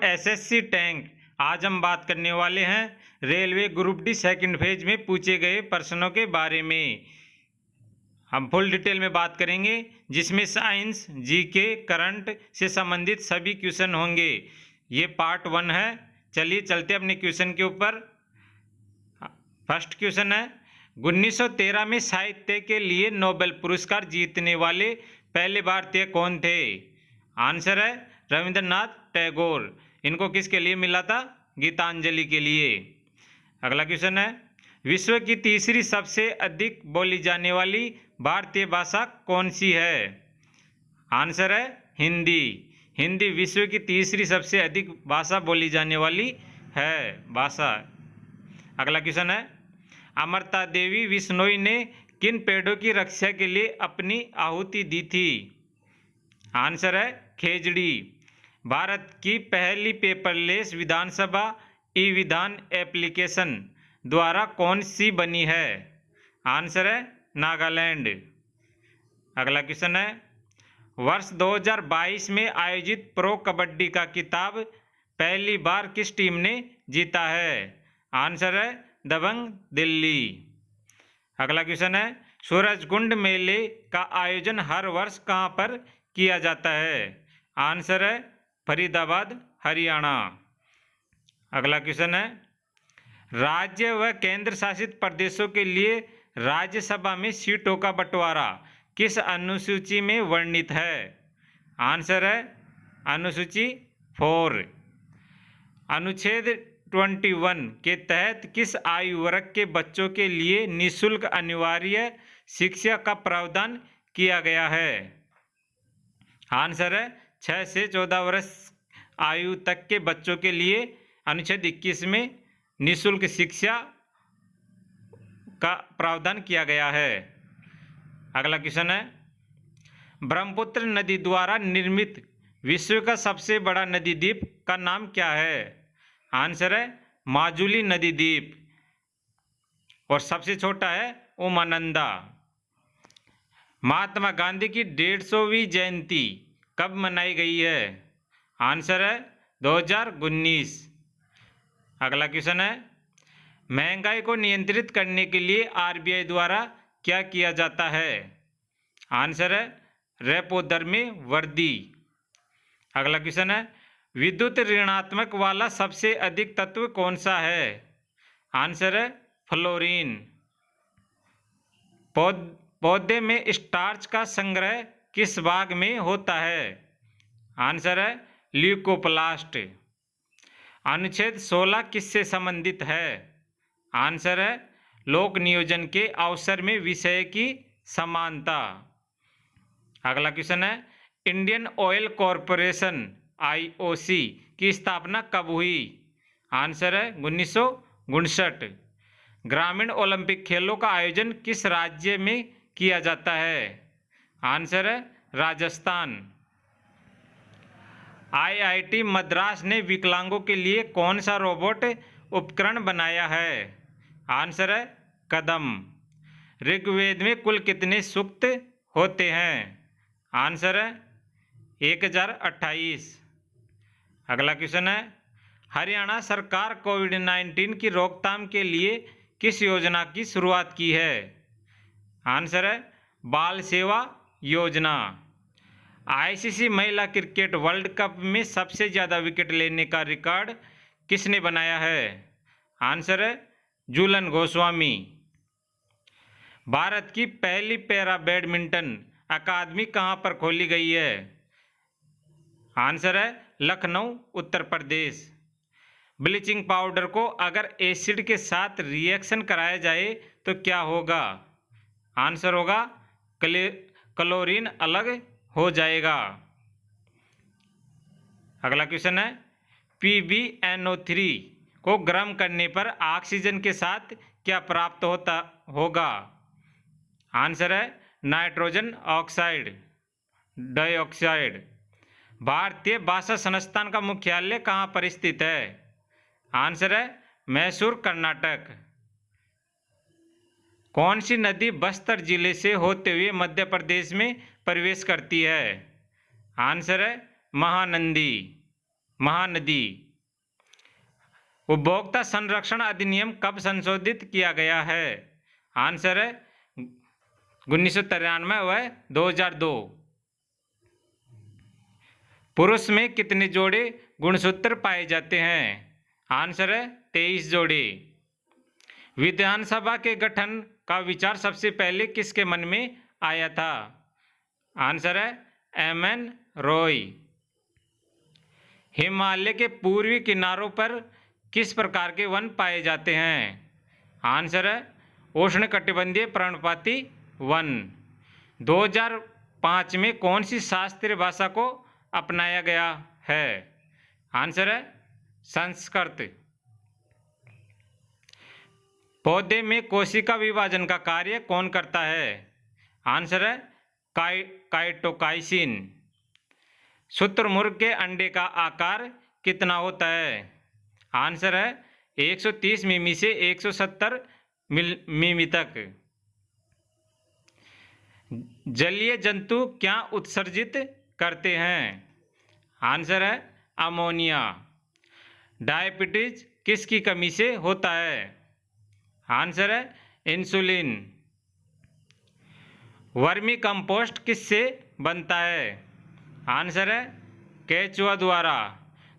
SSC tank. आज हम बात करने वाले हैं railway group D second phase में पूछे गए प्रश्नों के बारे में। हम फुल डिटेल में बात करेंगे जिसमें साइंस, जीके, करंट से संबंधित सभी क्वेश्चन होंगे। ये पार्ट 1 है। चलिए चलते अपने क्वेश्चन के ऊपर। फर्स्ट क्वेश्चन है 1913 में साहित्य के लिए नोबेल पुरस्कार जीतने वाले पहले भारतीय कौन थे? आंसर है रविंद्रनाथ टैगोर। इनको किसके लिए मिला था? गीतांजलि के लिए। अगला क्वेश्चन है विश्व की तीसरी सबसे अधिक बोली जाने वाली भारतीय भाषा कौन सी है? आंसर है हिंदी। हिंदी विश्व की तीसरी सबसे अधिक भाषा बोली जाने वाली है भाषा। अगला क्वेश्चन है अमृता देवी बिश्नोई ने किन पेड़ों की रक्षा के लिए अपनी आहुति दी थी? आंसर है खेजड़ी। भारत की पहली पेपरलेस विधानसभा ई विधान एप्लीकेशन द्वारा कौन सी बनी है? आंसर है नागालैंड। अगला क्वेश्चन है वर्ष 2022 में आयोजित प्रो कबड्डी का खिताब पहली बार किस टीम ने जीता है? आंसर है दबंग दिल्ली। अगला क्वेश्चन है सूरजकुंड मेले का आयोजन हर वर्ष कहाँ पर किया जाता है? आंसर है फरीदाबाद, हरियाणा। अगला क्वेश्चन है राज्य व केंद्र शासित प्रदेशों के लिए राज्यसभा में सीटों का बंटवारा किस अनुसूची में वर्णित है? आंसर है अनुसूची 4। अनुच्छेद 21 के तहत किस आयु वर्ग के बच्चों के लिए निःशुल्क अनिवार्य शिक्षा का प्रावधान किया गया है? आंसर है 6 से 14 वर्ष आयु तक के बच्चों के लिए अनुच्छेद 21 में निःशुल्क शिक्षा का प्रावधान किया गया है। अगला क्वेश्चन है ब्रह्मपुत्र नदी द्वारा निर्मित विश्व का सबसे बड़ा नदी द्वीप का नाम क्या है? आंसर है माजुली नदी द्वीप। और सबसे छोटा है उमानंदा। महात्मा गांधी की 150वीं जयंती कब मनाई गई है? आंसर है 2019। अगला क्वेश्चन है महंगाई को नियंत्रित करने के लिए आरबीआई द्वारा क्या किया जाता है? आंसर है रेपो दर में वृद्धि। अगला क्वेश्चन है विद्युत ऋणात्मक वाला सबसे अधिक तत्व कौन सा है? आंसर है फ्लोरीन। पौधे में स्टार्च का संग्रह किस भाग में होता है? आंसर है ल्यूकोप्लास्ट। अनुच्छेद 16 किससे संबंधित है? आंसर है लोक नियोजन के अवसर में विषय की समानता। अगला क्वेश्चन है इंडियन ऑयल कॉरपोरेशन आईओसी की स्थापना कब हुई? आंसर है 1959। ग्रामीण ओलंपिक खेलों का आयोजन किस राज्य में किया जाता है? आंसर है राजस्थान। आईआईटी मद्रास ने विकलांगों के लिए कौन सा रोबोट उपकरण बनाया है? आंसर है कदम। ऋग्वेद में कुल कितने सूक्त होते हैं? आंसर है 1028। अगला क्वेश्चन है हरियाणा सरकार कोविड-19 की रोकथाम के लिए किस योजना की शुरुआत की है? आंसर है बाल सेवा योजना। आईसीसी महिला क्रिकेट वर्ल्ड कप में सबसे ज़्यादा विकेट लेने का रिकॉर्ड किसने बनाया है? आंसर है झूलन गोस्वामी। भारत की पहली पैरा बैडमिंटन अकादमी कहाँ पर खोली गई है? आंसर है लखनऊ, उत्तर प्रदेश। ब्लीचिंग पाउडर को अगर एसिड के साथ रिएक्शन कराया जाए तो क्या होगा? आंसर होगा क्लोरीन अलग हो जाएगा। अगला क्वेश्चन है PbNO3 को गर्म करने पर ऑक्सीजन के साथ क्या प्राप्त होता होगा? आंसर है नाइट्रोजन ऑक्साइड, डाइऑक्साइड। भारतीय भाषा संस्थान का मुख्यालय कहाँ पर स्थित है? आंसर है मैसूर, कर्नाटक। कौन सी नदी बस्तर जिले से होते हुए मध्य प्रदेश में प्रवेश करती है? आंसर है महानंदी। महानदी। उपभोक्ता संरक्षण अधिनियम कब संशोधित किया गया है? आंसर है 1993 व 2002। पुरुष में कितने जोड़े गुणसूत्र पाए जाते हैं? आंसर है 23 जोड़े। विधानसभा के गठन का विचार सबसे पहले किसके मन में आया था? आंसर है एम.एन. रॉय। हिमालय के पूर्वी किनारों पर किस प्रकार के वन पाए जाते हैं? आंसर है उष्णकटिबंधीय पर्णपाती वन। 2005 में कौन सी शास्त्रीय भाषा को अपनाया गया है? आंसर है संस्कृत। पौधे में कोशिका विभाजन का कार्य कौन करता है? आंसर है काइटोकाइसिन। शुतुरमुर्ग के अंडे का आकार कितना होता है? आंसर है 130 मिमी से 170 मिमी तक। जलीय जंतु क्या उत्सर्जित करते हैं? आंसर है अमोनिया। डायबिटीज किसकी कमी से होता है? आंसर है इंसुलिन। वर्मी कंपोस्ट किससे बनता है? आंसर है केचुआ द्वारा।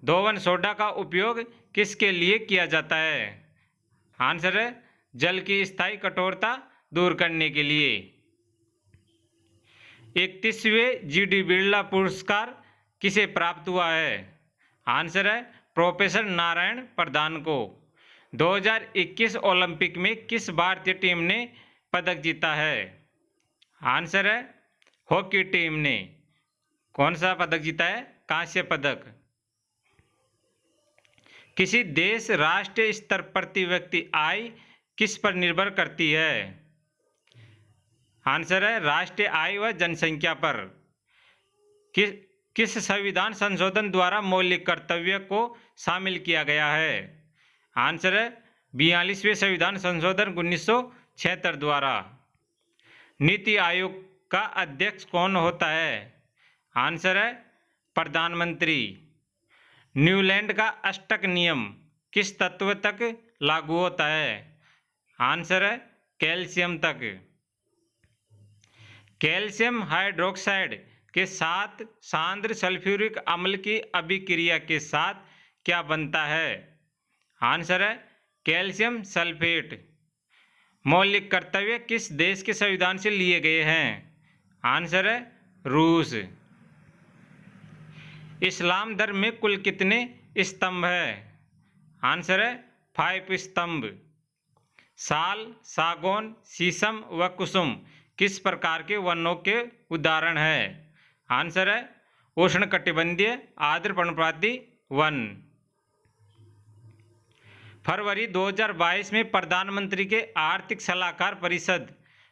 धोवन सोडा का उपयोग किसके लिए किया जाता है? आंसर है जल की स्थायी कठोरता दूर करने के लिए। 31वें जी.डी. बिरला पुरस्कार किसे प्राप्त हुआ है? आंसर है प्रोफेसर नारायण प्रधान को। 2021 ओलंपिक में किस भारतीय टीम ने पदक जीता है? आंसर है हॉकी टीम ने। कौन सा पदक जीता है? कांस्य पदक। किसी देश राष्ट्रीय स्तर प्रति व्यक्ति आय किस पर निर्भर करती है? आंसर है राष्ट्रीय आय व जनसंख्या पर। किस संविधान संशोधन द्वारा मौलिक कर्तव्य को शामिल किया गया है? आंसर है 42वें संविधान संशोधन 1976 द्वारा। नीति आयोग का अध्यक्ष कौन होता है? आंसर है प्रधानमंत्री। न्यूलैंड का अष्टक नियम किस तत्व तक लागू होता है? आंसर है कैल्शियम तक। कैल्शियम हाइड्रोक्साइड के साथ सांद्र सल्फ्यूरिक अम्ल की अभिक्रिया के साथ क्या बनता है? आंसर है कैल्शियम सल्फेट। मौलिक कर्तव्य किस देश के संविधान से लिए गए हैं? आंसर है रूस। इस्लाम धर्म में कुल कितने स्तंभ है? आंसर है 5 स्तंभ। साल, सागौन, शीशम व कुसुम किस प्रकार के वनों के उदाहरण है? आंसर है उष्णकटिबंधीय आर्द्र पर्णपाती वन। फरवरी 2022 में प्रधानमंत्री के आर्थिक सलाहकार परिषद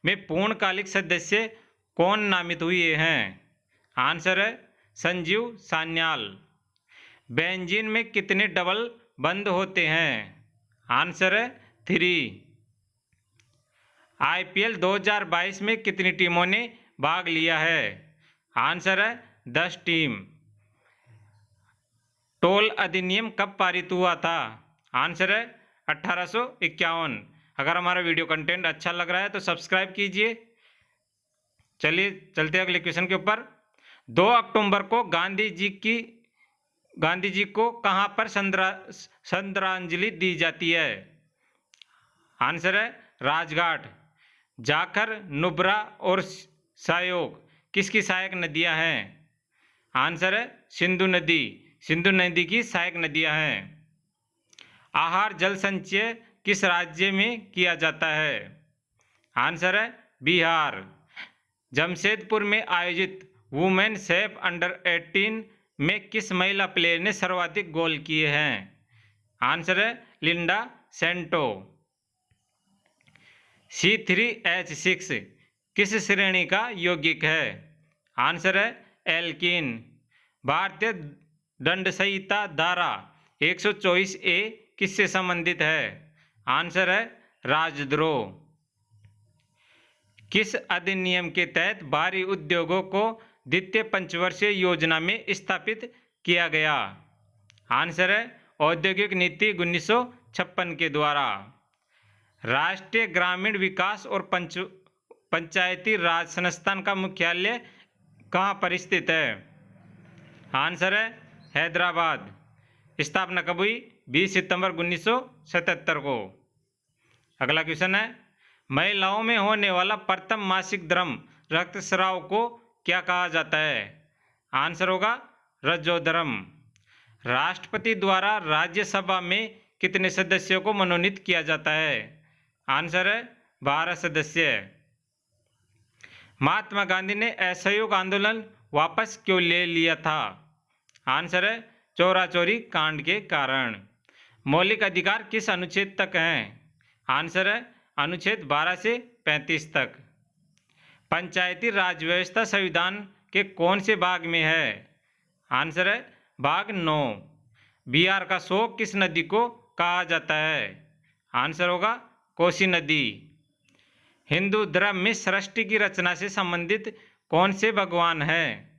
में पूर्णकालिक सदस्य कौन नामित हुए हैं? आंसर है संजीव सान्याल। बेंजीन में कितने डबल बंद होते हैं? आंसर है 3। IPL 2022 में कितनी टीमों ने भाग लिया है? आंसर है 10 टीम। टोल अधिनियम कब पारित हुआ था? आंसर है 1851। अगर हमारा वीडियो कंटेंट अच्छा लग रहा है तो सब्सक्राइब कीजिए। चलिए चलते हैं अगले क्वेश्चन के ऊपर। 2 अक्टूबर को गांधी जी को कहां पर श्रद्धांजलि दी जाती है? आंसर है राजघाट। जाखर, नुब्रा और सायोग किसकी सहायक नदियां हैं? आंसर है सिंधु नदी। सिंधु नदी की सहायक नदियां हैं। आहार जल संचय किस राज्य में किया जाता है? आंसर है बिहार। जमशेदपुर में आयोजित वुमेन सेफ अंडर 18 में किस महिला प्लेयर ने सर्वाधिक गोल किए हैं? आंसर है लिंडा सेंटो। C3H6 किस श्रेणी का यौगिक है? आंसर है एल्कीन। भारतीय दंड संहिता धारा 124A किससे संबंधित है? आंसर है राजद्रोह। किस अधिनियम के तहत भारी उद्योगों को द्वितीय पंचवर्षीय योजना में स्थापित किया गया? आंसर है औद्योगिक नीति 1956 के द्वारा। राष्ट्रीय ग्रामीण विकास और पंचायती राज संस्थान का मुख्यालय कहाँ पर स्थित है? आंसर है हैदराबाद। स्थापना कब हुई? 20 सितंबर 1977 को। अगला क्वेश्चन है, महिलाओं में होने वाला प्रथम मासिक धर्म रक्तस्राव को क्या कहा जाता है? आंसर होगा रजोधर्म। राष्ट्रपति द्वारा राज्यसभा में कितने सदस्यों को मनोनीत किया जाता है? आंसर है 12 सदस्य। महात्मा गांधी ने असहयोग आंदोलन वापस क्यों ले लिया था? आंसर है चोरा चोरी कांड के कारण। मौलिक अधिकार किस अनुच्छेद तक हैं? आंसर है अनुच्छेद 12 से 35 तक। पंचायती राज व्यवस्था संविधान के कौन से भाग में है? आंसर है भाग 9। बिहार का शोक किस नदी को कहा जाता है? आंसर होगा कोसी नदी। हिंदू धर्म में सृष्टि की रचना से संबंधित कौन से भगवान हैं?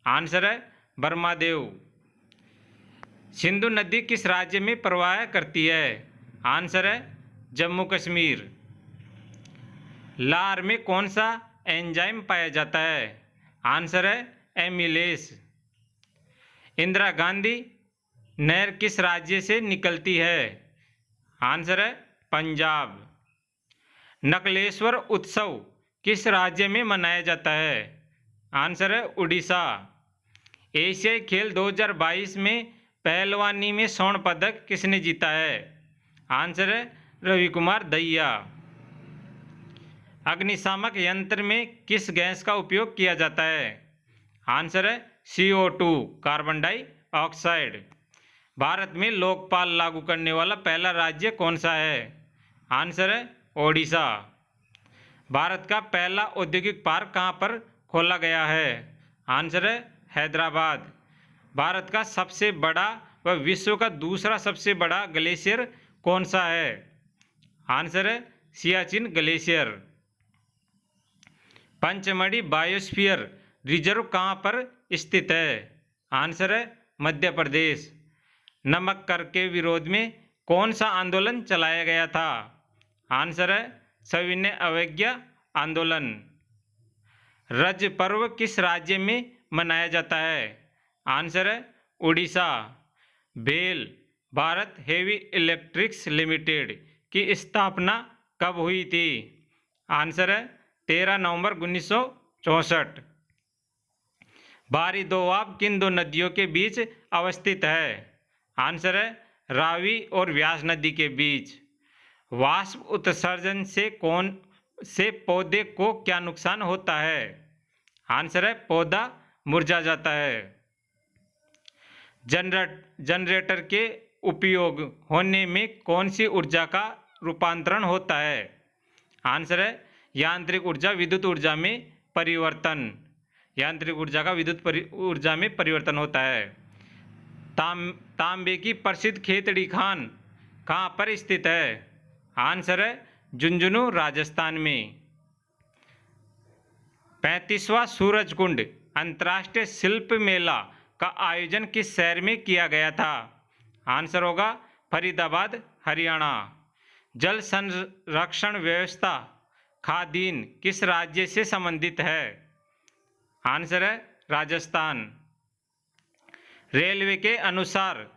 आंसर है ब्रह्मादेव। सिंधु नदी किस राज्य में प्रवाह करती है? आंसर है जम्मू कश्मीर। लार में कौन सा एंजाइम पाया जाता है? आंसर है एमिलेस। इंदिरा गांधी नहर किस राज्य से निकलती है? आंसर है पंजाब। नकलेश्वर उत्सव किस राज्य में मनाया जाता है? आंसर है उड़ीसा। एशियाई खेल 2022 में पहलवानी में स्वर्ण पदक किसने जीता है? आंसर है रवि कुमार दहिया। अग्निशामक यंत्र में किस गैस का उपयोग किया जाता है? आंसर है CO2 कार्बन डाइऑक्साइड। भारत में लोकपाल लागू करने वाला पहला राज्य कौन सा है? आंसर है ओडिशा। भारत का पहला औद्योगिक पार्क कहाँ पर खोला गया है? आंसर है हैदराबाद। भारत का सबसे बड़ा व विश्व का दूसरा सबसे बड़ा ग्लेशियर कौन सा है? आंसर है Siachen glacier. Pachmarhi biosphere reserve कहाँ पर स्थित है? आंसर है मध्य प्रदेश। नमक कर के विरोध में कौन सा आंदोलन चलाया गया था? आंसर है सविनय अवज्ञा आंदोलन। रज पर्व किस राज्य में मनाया जाता है? आंसर है उड़ीसा। भेल भारत हेवी इलेक्ट्रिक्स लिमिटेड की स्थापना कब हुई थी? आंसर है 13 नवंबर 1964। बारी दोआब किन दो नदियों के बीच अवस्थित है? आंसर है रावी और व्यास नदी के बीच। वाष्प उत्सर्जन से पौधे को क्या नुकसान होता है? आंसर है पौधा मुरझा जाता है। जनरेटर के उपयोग होने में कौन सी ऊर्जा का रूपांतरण होता है? आंसर है यांत्रिक ऊर्जा विद्युत ऊर्जा में परिवर्तन। यांत्रिक ऊर्जा का विद्युत ऊर्जा में परिवर्तन होता है। तांबे की प्रसिद्ध खेतड़ी खान कहाँ पर स्थित है? आंसर है झुंझुनू राजस्थान में। 35वां सूरजकुंड अंतर्राष्ट्रीय शिल्प मेला का आयोजन किस शहर में किया गया था? आंसर होगा फरीदाबाद हरियाणा। जल संरक्षण व्यवस्था खादीन किस राज्य से संबंधित है? आंसर है राजस्थान। रेलवे के अनुसार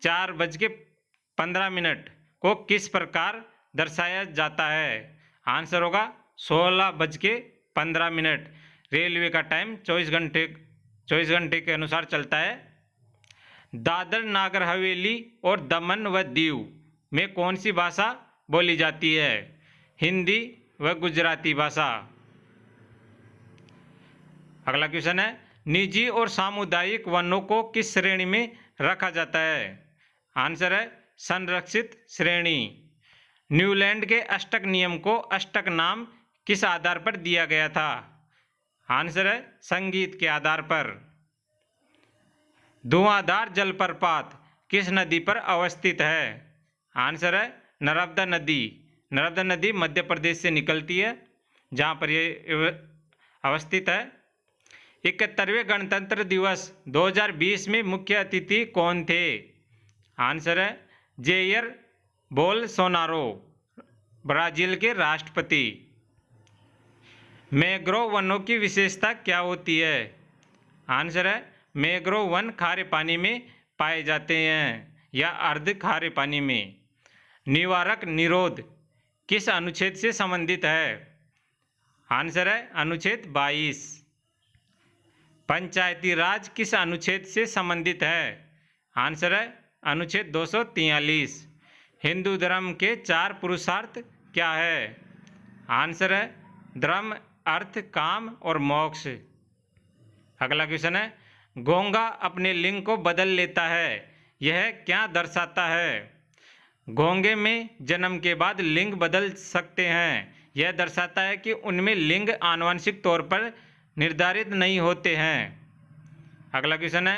4:15 को किस प्रकार दर्शाया जाता है? आंसर होगा 16:15। रेलवे का टाइम 24 घंटे के अनुसार चलता है। दादर नागर हवेली और दमन व दीव में कौन सी भाषा बोली जाती है? हिंदी व गुजराती भाषा। अगला क्वेश्चन है, निजी और सामुदायिक वनों को किस श्रेणी में रखा जाता है? आंसर है संरक्षित श्रेणी। न्यूलैंड के अष्टक नियम को अष्टक नाम किस आधार पर दिया गया था? आंसर है संगीत के आधार पर। धुआंधार जलप्रपात किस नदी पर अवस्थित है? आंसर है नर्मदा नदी। नर्मदा नदी मध्य प्रदेश से निकलती है, जहाँ पर ये अवस्थित है। 71वें गणतंत्र दिवस 2020 में मुख्य अतिथि कौन थे? आंसर है जेयर बोल्सोनारो, ब्राजील के राष्ट्रपति। मैंग्रोव वनों की विशेषता क्या होती है? आंसर है मैंग्रोव वन खारे पानी में पाए जाते हैं या अर्ध खारे पानी में। निवारक निरोध किस अनुच्छेद से संबंधित है? आंसर है अनुच्छेद 22। पंचायती राज किस अनुच्छेद से संबंधित है? आंसर है अनुच्छेद 243। हिंदू धर्म के 4 पुरुषार्थ क्या है? आंसर है धर्म, अर्थ, काम और मोक्ष। अगला क्वेश्चन है घोंघा अपने लिंग को बदल लेता है, यह क्या दर्शाता है? घोंघे में जन्म के बाद लिंग बदल सकते हैं, यह दर्शाता है कि उनमें लिंग आनुवंशिक तौर पर निर्धारित नहीं होते हैं। अगला क्वेश्चन है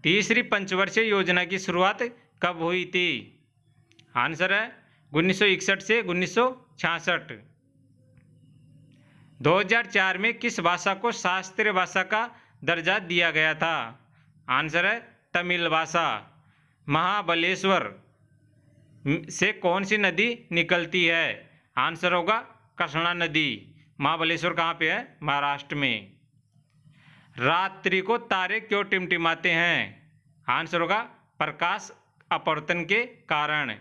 तीसरी पंचवर्षीय योजना की शुरुआत कब हुई थी? आंसर है 1961 से 1966। 2004 में किस भाषा को शास्त्रीय भाषा का दर्जा दिया गया था? आंसर है तमिल भाषा। महाबलेश्वर से कौन सी नदी निकलती है? आंसर होगा कृष्णा नदी। महाबलेश्वर कहाँ पे है? महाराष्ट्र में। रात्रि को तारे क्यों टिमटिमाते हैं? आंसर होगा प्रकाश अपवर्तन के कारण।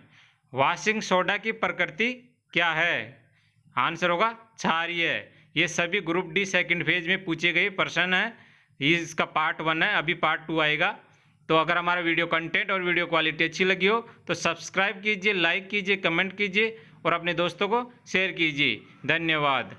वॉशिंग सोडा की प्रकृति क्या है? आंसर होगा क्षारीय। ये सभी ग्रुप डी सेकंड फेज में पूछे गए प्रश्न हैं। इसका पार्ट 1 है, अभी पार्ट 2 आएगा। तो अगर हमारा वीडियो कंटेंट और वीडियो क्वालिटी अच्छी लगी हो तो सब्सक्राइब कीजिए, लाइक कीजिए, कमेंट कीजिए और अपने दोस्तों को शेयर कीजिए। धन्यवाद।